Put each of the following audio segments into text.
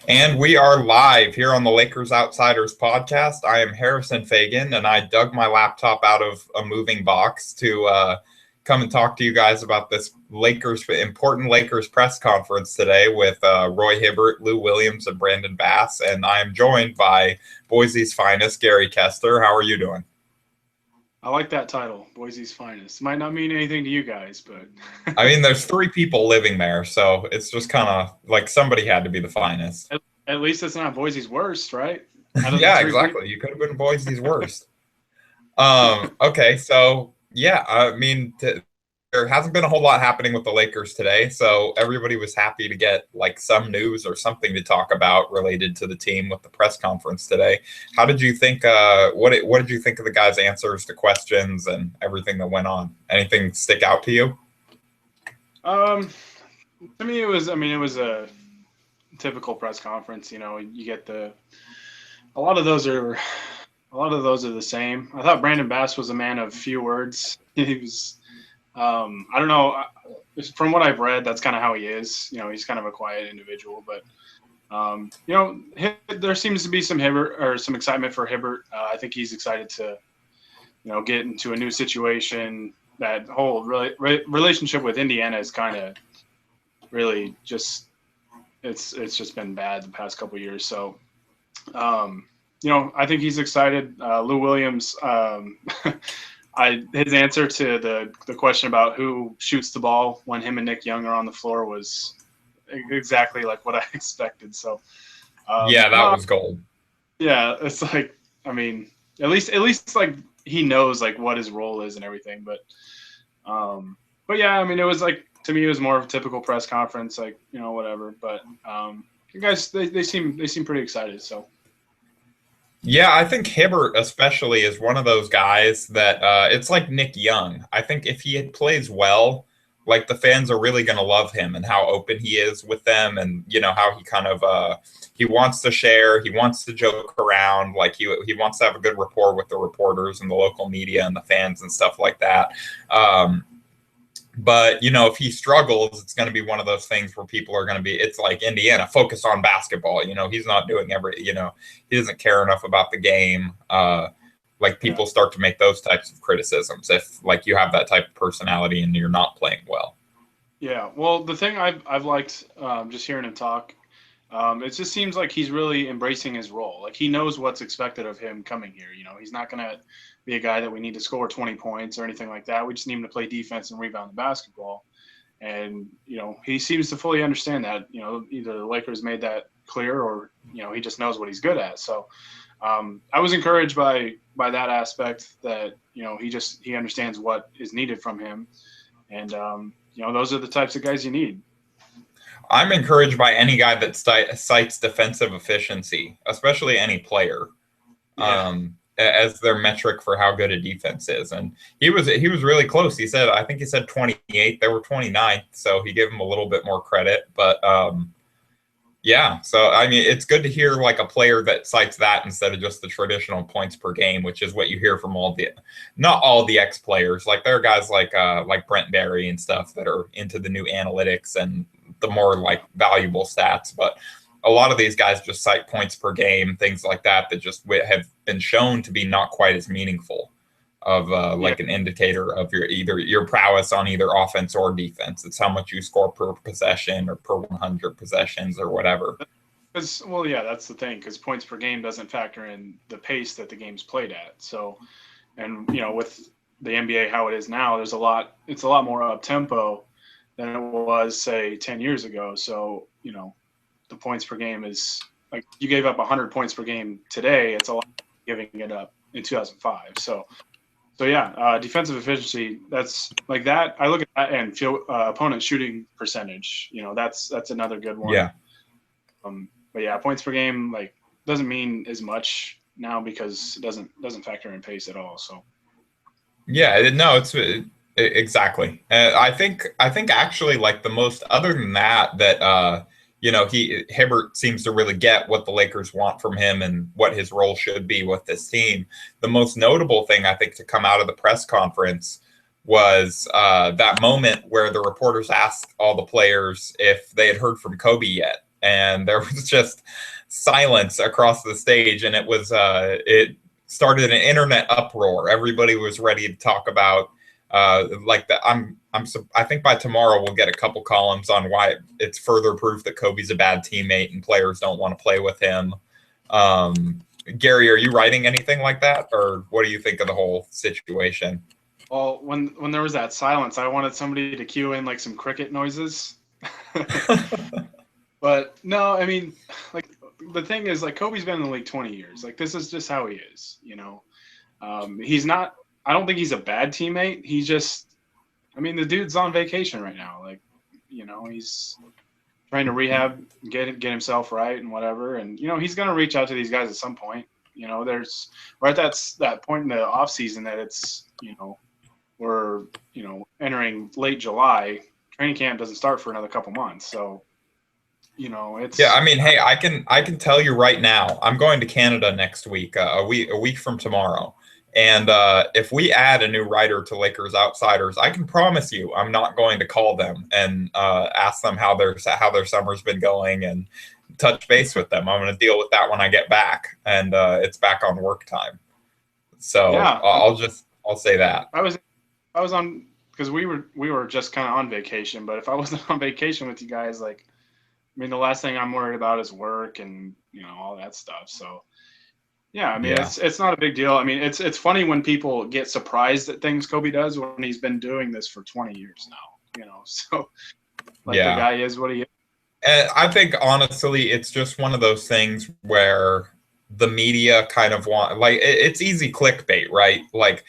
And we are live here on the Lakers Outsiders podcast. I am Harrison Fagan, and I dug my laptop out of a moving box to come and talk to you guys about this important Lakers press conference today with Roy Hibbert, Lou Williams, and Brandon Bass. And I am joined by Boise's finest, Gary Kester. How are you doing? I like that title, Boise's finest. Might not mean anything to you guys, but I mean, there's three people living there, so it's just kind of like somebody had to be the finest. At least it's not Boise's worst, right? Yeah, exactly. You could have been Boise's worst. Okay, so yeah, I mean, there hasn't been a whole lot happening with the Lakers today, so everybody was happy to get like some news or something to talk about related to the team with the press conference today. How did you think? What did you think of the guys' answers to questions and everything that went on? Anything stick out to you? To me, it was a typical press conference. You know, you get a lot of those are the same. I thought Brandon Bass was a man of few words. He was. I don't know. From what I've read, that's kind of how he is. You know, he's kind of a quiet individual, but you know, there seems to be some excitement for Hibbert. I think he's excited to, you know, get into a new situation. That whole relationship with Indiana is kind of really just it's just been bad the past couple of years. So, you know, I think he's excited. Lou Williams. His answer to the question about who shoots the ball when him and Nick Young are on the floor was exactly like what I expected. So yeah, that was gold. Yeah, it's like, I mean, at least like he knows like what his role is and everything. But yeah, I mean, it was like, to me, it was more of a typical press conference, like, you know, whatever. But you guys, they seem pretty excited. So. Yeah, I think Hibbert especially is one of those guys that it's like Nick Young. I think if he plays well, like the fans are really going to love him and how open he is with them, and you know how he kind of he wants to share, he wants to joke around, like he wants to have a good rapport with the reporters and the local media and the fans and stuff like that. But, you know, if he struggles, it's going to be one of those things where people are going to be, it's like Indiana, focus on basketball. You know, he's not doing you know, he doesn't care enough about the game. Like people start to make those types of criticisms if like you have that type of personality and you're not playing well. Yeah. Well, the thing I've liked just hearing him talk, it just seems like he's really embracing his role. Like he knows what's expected of him coming here. You know, he's not going to be a guy that we need to score 20 points or anything like that. We just need him to play defense and rebound the basketball. And, you know, he seems to fully understand that. You know, either the Lakers made that clear or, you know, he just knows what he's good at. So I was encouraged by that aspect that, you know, he understands what is needed from him. And, you know, those are the types of guys you need. I'm encouraged by any guy that cites defensive efficiency, especially any player. Yeah. As their metric for how good a defense is. And he was really close. I think he said 28. They were 29th, so he gave him a little bit more credit. But yeah, so I mean, it's good to hear like a player that cites that instead of just the traditional points per game, which is what you hear from not all the ex players. Like there are guys like Brent Barry and stuff that are into the new analytics and the more like valuable stats, but a lot of these guys just cite points per game, things like that just have been shown to be not quite as meaningful of like an indicator of your prowess on either offense or defense. It's how much you score per possession or per 100 possessions or whatever. Well, yeah, that's the thing, because points per game doesn't factor in the pace that the game's played at. So, and you know, with the NBA how it is now, it's a lot more up tempo than it was, say, 10 years ago. So, you know, the points per game is like you gave up 100 points per game today. It's a lot giving it up in 2005. So yeah, defensive efficiency. That's like that. I look at that and feel opponent shooting percentage. You know, that's another good one. Yeah. But yeah, points per game like doesn't mean as much now because it doesn't factor in pace at all. So. Yeah. No. It's. Exactly. I think actually like the most other than that you know, Hibbert seems to really get what the Lakers want from him and what his role should be with this team. The most notable thing I think to come out of the press conference was that moment where the reporters asked all the players if they had heard from Kobe yet. and there was just silence across the stage, and it started an internet uproar. Everybody was ready to talk about like the I think by tomorrow we'll get a couple columns on why it's further proof that Kobe's a bad teammate and players don't want to play with him. Gary, are you writing anything like that, or what do you think of the whole situation? Well, when there was that silence, I wanted somebody to cue in like some cricket noises. But no, I mean, like the thing is, like Kobe's been in the league 20 years. Like this is just how he is, you know. He's not. I don't think he's a bad teammate. He just, I mean, the dude's on vacation right now. Like, you know, he's trying to rehab, get himself right and whatever. And you know, he's gonna reach out to these guys at some point. You know, we're at that point in the off season that it's, you know, we're, you know, entering late July. Training camp doesn't start for another couple months, so. You know, it's Yeah, I mean, hey, I can tell you right now, I'm going to Canada next week, a week from tomorrow. And if we add a new writer to Lakers Outsiders, I can promise you I'm not going to call them and ask them how their summer's been going and touch base with them. I'm going to deal with that when I get back, and it's back on work time. So yeah, I'll say that. I was on, because we were just kind of on vacation. But if I wasn't on vacation with you guys, like, I mean, the last thing I'm worried about is work and, you know, all that stuff. So, yeah, I mean, Yeah. it's not a big deal. I mean, it's funny when people get surprised at things Kobe does when he's been doing this for 20 years now, you know. So, like, Yeah. the guy is what he is. And I think honestly, it's just one of those things where the media kind of want, like, it's easy clickbait, right? Like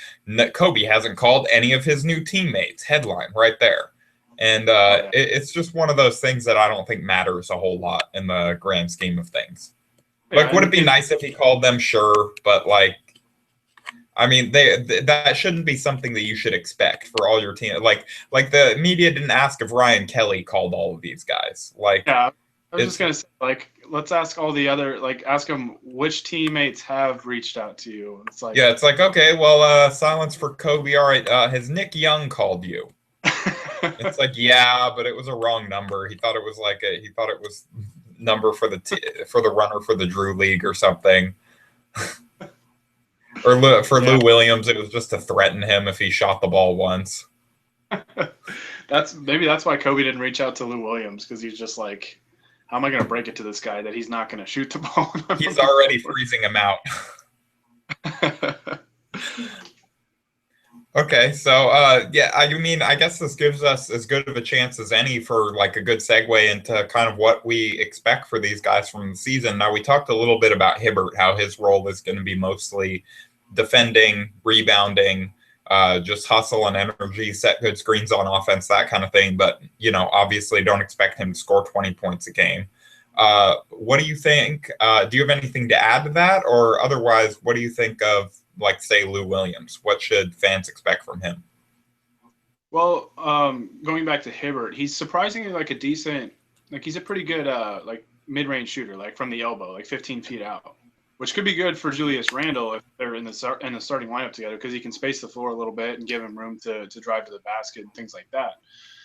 Kobe hasn't called any of his new teammates. Headline right there. And it's just one of those things that I don't think matters a whole lot in the grand scheme of things. Like, Yeah, would it be nice if he called them? Sure, but like, I mean, that shouldn't be something that you should expect for all your team. Like the media didn't ask if Ryan Kelly called all of these guys. Like, yeah, I was just gonna say, like, let's ask all the other, like, ask them which teammates have reached out to you. It's like, yeah, it's like, okay, well, silence for Kobe. All right, has Nick Young called you? It's like, yeah, but it was a wrong number. He thought it was number for the runner for the Drew League or something. Or for Lou Williams, it was just to threaten him if he shot the ball once. that's why Kobe didn't reach out to Lou Williams, because he's just like, how am I going to break it to this guy that he's not going to shoot the ball? He's already freezing him out. Okay, so yeah, I mean, I guess this gives us as good of a chance as any for like a good segue into kind of what we expect for these guys from the season. Now, we talked a little bit about Hibbert, how his role is going to be mostly defending, rebounding, just hustle and energy, set good screens on offense, that kind of thing. But, you know, obviously don't expect him to score 20 points a game. What do you think? Do you have anything to add to that? Or otherwise, what do you think of, like, say, Lou Williams? What should fans expect from him? Well, going back to Hibbert, he's surprisingly like a decent, like, he's a pretty good like mid-range shooter, like from the elbow, like 15 feet out, which could be good for Julius Randle if they're in the starting lineup together, because he can space the floor a little bit and give him room to drive to the basket and things like that.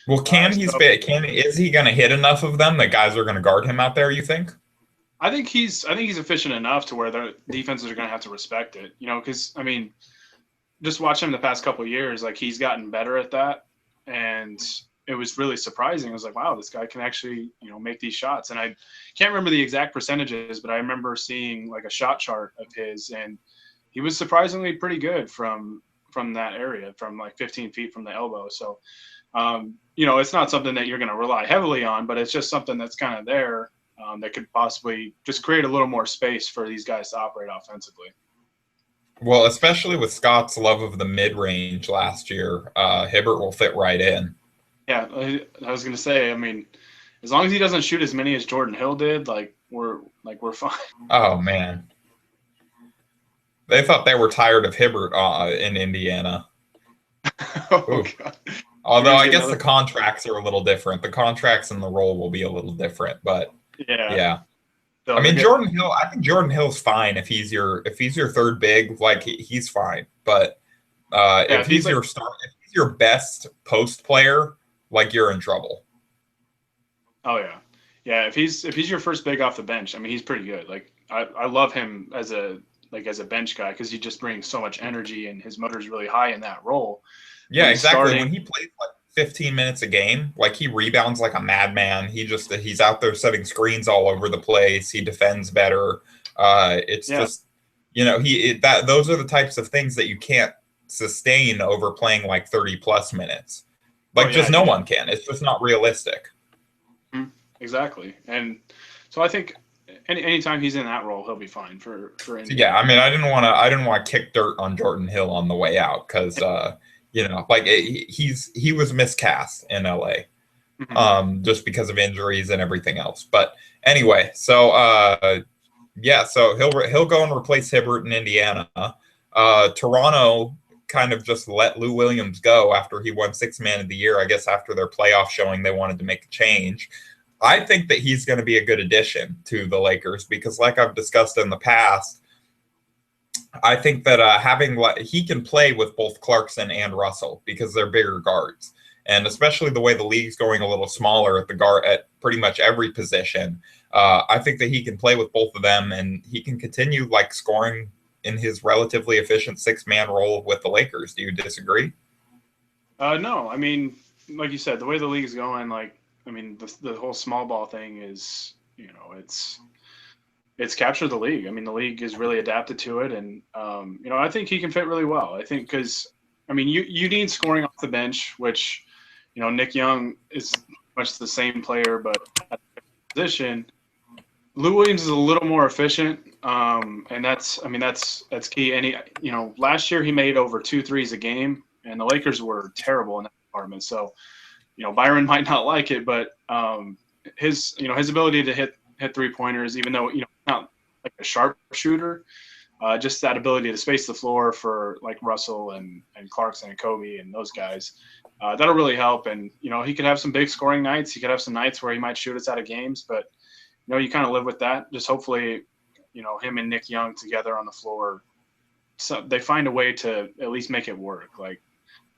Well, is he going to hit enough of them that guys are going to guard him out there, you think? I think he's efficient enough to where the defenses are going to have to respect it, you know, because, I mean, just watch him the past couple of years, like, he's gotten better at that, and it was really surprising. I was like, wow, this guy can actually, you know, make these shots. And I can't remember the exact percentages, but I remember seeing like a shot chart of his, and he was surprisingly pretty good from that area, from like 15 feet from the elbow. So, you know, it's not something that you're going to rely heavily on, but it's just something that's kind of there. That could possibly just create a little more space for these guys to operate offensively. Well, especially with Scott's love of the mid-range last year, Hibbert will fit right in. Yeah, I was going to say, I mean, as long as he doesn't shoot as many as Jordan Hill did, we're fine. Oh, man. They thought they were tired of Hibbert in Indiana. Oh, God. Although I guess the contracts are a little different. The contracts and the role will be a little different, but yeah. I mean, Jordan Hill. I think Jordan Hill's fine if he's your third big. Like, he's fine. But if he's your star, if he's your best post player, like, you're in trouble. Oh yeah, Yeah, if he's your first big off the bench, I mean, he's pretty good. Like I love him as a bench guy because he just brings so much energy and his motor's really high in that role. Yeah, When he's exactly. starting, When he plays like 15 minutes a game, like he rebounds like a madman. He's out there setting screens all over the place. He defends better. It's yeah, just that those are the types of things that you can't sustain over playing like 30 plus minutes. oh Like yeah, just no one can. It's just not realistic. exactly. And so I think anytime he's in that role, he'll be fine for So, yeah, Indiana. I mean, I didn't want to kick dirt on Jordan Hill on the way out because he was miscast in LA. Mhm. Just because of injuries and everything else. But anyway, so yeah, so he'll go and replace Hibbert in Indiana. Toronto kind of just let Lou Williams go after he won Sixth Man of the Year. I guess after their playoff showing, they wanted to make a change. I think that he's going to be a good addition to the Lakers because, like I've discussed in the past, I think that he can play with both Clarkson and Russell because they're bigger guards, and especially the way the league's going a little smaller at the guard at pretty much every position. I think that he can play with both of them, and he can continue like scoring in his relatively efficient six-man role with the Lakers. Do you disagree? No, I mean, like you said, the way the league's going, like I mean, the whole small ball thing is, it's captured the league. I mean, the league is really adapted to it, and I think he can fit really well. I think because I mean, you need scoring off the bench, which Nick Young is much the same player, but at the position. Lou Williams is a little more efficient, and that's key. And last year he made over 2 threes a game, and the Lakers were terrible in that department. So, Byron might not like it, but his ability to hit 3-pointers, even though not like a sharp shooter, just that ability to space the floor for like Russell and Clarkson and Kobe and those guys, that'll really help. And he could have some big scoring nights. He could have some nights where he might shoot us out of games, but you kind of live with that. Just hopefully, him and Nick Young together on the floor, so they find a way to at least make it work. Like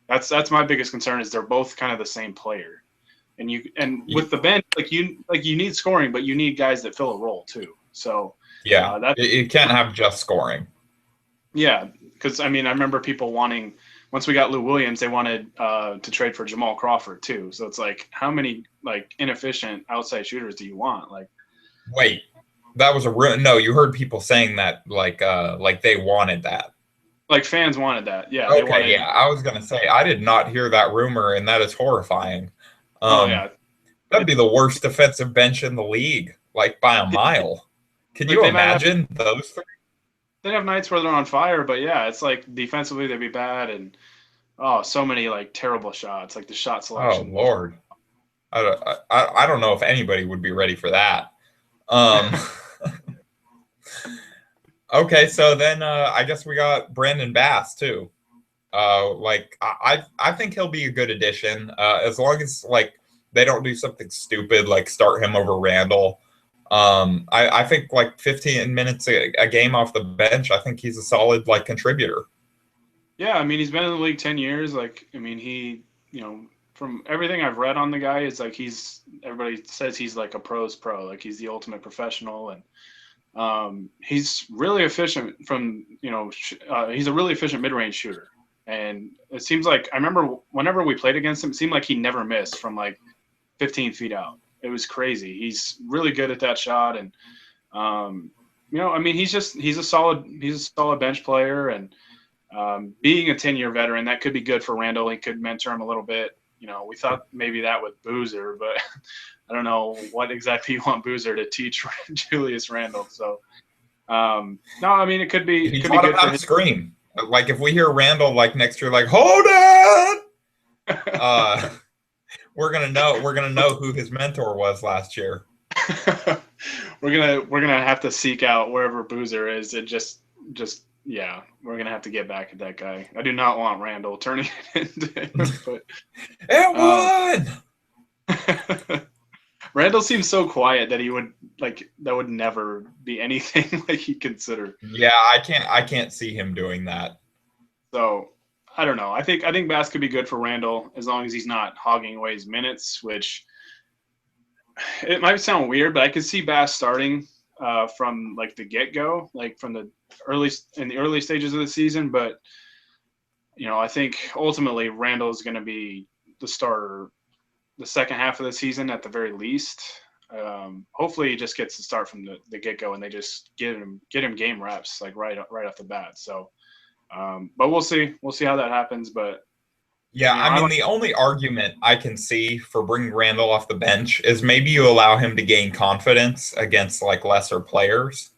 that's my biggest concern is they're both kind of the same player, and with the bench, you need scoring, but you need guys that fill a role too. So Yeah, that it can't have just scoring. yeah, because I mean I remember people wanting once we got Lou Williams, they wanted to trade for Jamal Crawford too. So it's like how many like inefficient outside shooters do you want? Like Wait, that was no. You heard people saying that like they wanted that. like fans wanted that. Yeah, they Okay, wanted. yeah. I was gonna say I did not hear that rumor, and that is horrifying. Oh Um, yeah, that'd be the worst defensive bench in the league, like by a mile. Can like you they might have imagine those three? they have nights where they're on fire, but yeah, it's like defensively they'd be bad and so many like terrible shots. Like the shot Oh selection. Lord, I don't know if anybody would be ready for that. Um, okay, so then I guess we got Brandon Bass too. I think he'll be a good addition as long as like they don't do something stupid like start him over Randall. I think like 15 minutes a game off the bench. I think he's a solid like contributor. Yeah, I mean he's been in the league 10 years. Like I mean he, from everything I've read on the guy, it's like everybody says he's like a pro's pro. Like he's the ultimate professional and he's really efficient he's a really efficient mid-range shooter. And it seems like I remember whenever we played against him, it seemed like he never missed from like 15 feet out. It was crazy. He's really good at that shot. And, I mean, he's a solid bench player. And being a 10-year veteran, that could be good for Randall. He could mentor him a little bit. We thought maybe that with Boozer, but I don't know what exactly you want Boozer to teach Julius Randall. So, no, I mean, it could be He taught him good how for to his. scream. Like if we hear Randall like next year, like hold it, we're gonna know who his mentor was last year. We're gonna have to seek out wherever Boozer is and just yeah, we're gonna have to get back at that guy. I do not want Randall turning it into but it won. Randall seems so quiet that that would never be anything like he'd consider. Yeah, I can't see him doing that. So I don't know. I think Bass could be good for Randall as long as he's not hogging away his minutes, which it might sound weird, but I could see Bass starting from like the get go, like from the early stages of the season. But I think ultimately Randall is going to be the starter the second half of the season at the very least. Hopefully, he just gets to start from the get go, and they just get him game reps like right off the bat. So, but we'll see how that happens. But Yeah, I mean, the only argument I can see for bringing Randall off the bench is maybe you allow him to gain confidence against like lesser players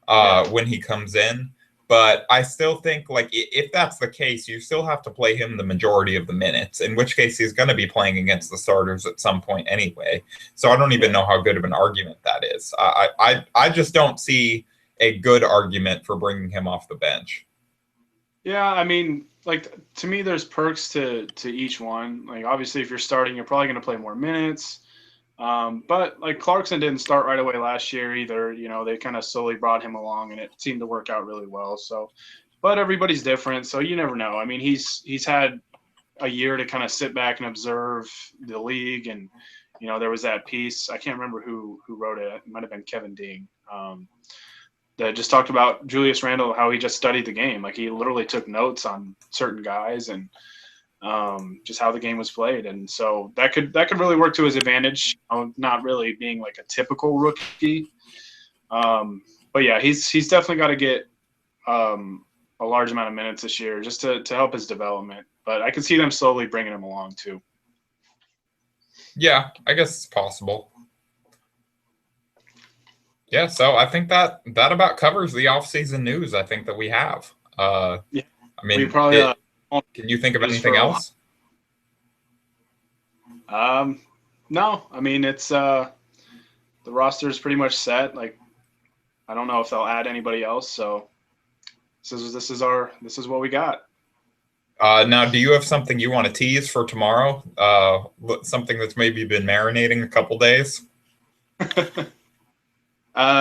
when he comes in. But I still think like if that's the case, you still have to play him the majority of the minutes, in which case he's going to be playing against the starters at some point anyway. So I don't even know how good of an argument that is. I just don't see a good argument for bringing him off the bench. Yeah, I mean, like to me, there's perks to each one. Like obviously, if you're starting, you're probably going to play more minutes. But like Clarkson didn't start right away last year either. They kind of slowly brought him along, and it seemed to work out really well. So, but everybody's different, so you never know. I mean, he's had a year to kind of sit back and observe the league, and there was that piece. I can't remember who wrote it. It might have been Kevin Ding. That just talked about Julius Randle, how he just studied the game. Like he literally took notes on certain guys and just how the game was played. And so that could really work to his advantage, not really being like a typical rookie. But yeah, he's definitely got to get a large amount of minutes this year just to help his development. But I can see them slowly bringing him along too. Yeah, I guess it's possible. Yeah, so I think that about covers the off-season news I think that we have. Yeah. I mean, we probably can you think of anything else? No. I mean, it's the roster is pretty much set. Like, I don't know if they'll add anybody else. So this is what we got. Now, do you have something you want to tease for tomorrow? Something that's maybe been marinating a couple days?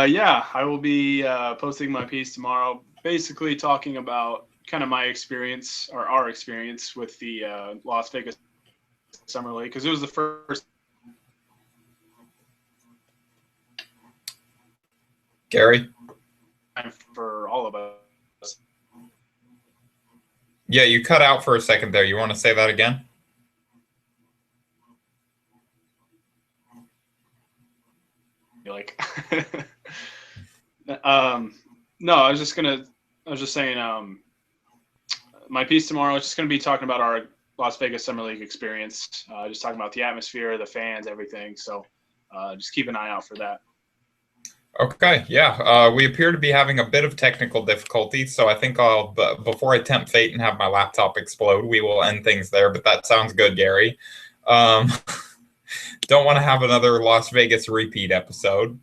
Yeah, I will be posting my piece tomorrow, basically talking about kind of my experience or our experience with the Las Vegas Summer League, because it was the first. Gary? Time for all of us. Yeah, you cut out for a second there. You want to say that again? Like, no, I was just saying, my piece tomorrow is just going to be talking about our Las Vegas Summer League experience, just talking about the atmosphere, the fans, everything. So just keep an eye out for that. Okay, yeah. We appear to be having a bit of technical difficulties, so I think before I tempt fate and have my laptop explode, we will end things there, but that sounds good, Gary. Don't want to have another Las Vegas repeat episode.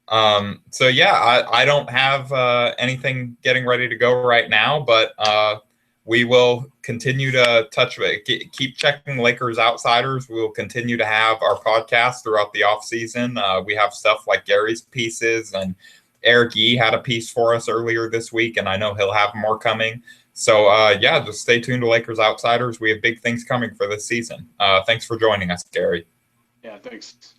So yeah, I don't have anything getting ready to go right now, but we will continue to keep checking Lakers Outsiders. We will continue to have our podcast throughout the off season. We have stuff like Gary's pieces, and Eric Yee had a piece for us earlier this week, and I know he'll have more coming. So yeah, just stay tuned to Lakers Outsiders. We have big things coming for this season. Thanks for joining us, Gary. Yeah, thanks.